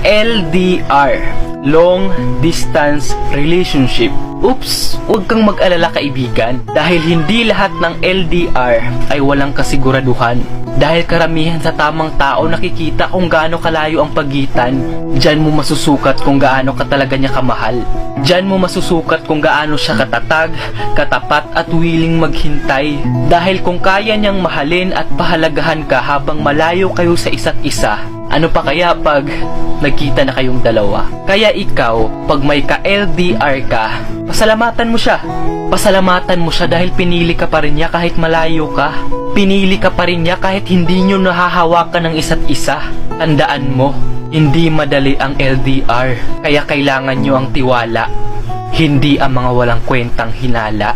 LDR, Long Distance Relationship. Oops, huwag kang mag-alala kaibigan, dahil hindi lahat ng LDR ay walang kasiguraduhan. Dahil karamihan sa tamang tao nakikita kung gaano kalayo ang pagitan, diyan mo masusukat kung gaano ka talaga niya kamahal. Diyan mo masusukat kung gaano siya katatag, katapat at willing maghintay. Dahil kung kaya niyang mahalin at pahalagahan ka habang malayo kayo sa isa't isa, ano pa kaya pag nagkita na kayong dalawa? Kaya ikaw, pag may ka-LDR ka, pasalamatan mo siya. Pasalamatan mo siya dahil pinili ka pa rin niya kahit malayo ka. Pinili ka pa rin niya kahit hindi nyo nahahawakan ng isa't isa. Tandaan mo, hindi madali ang LDR. Kaya kailangan nyo ang tiwala, hindi ang mga walang kwentang hinala.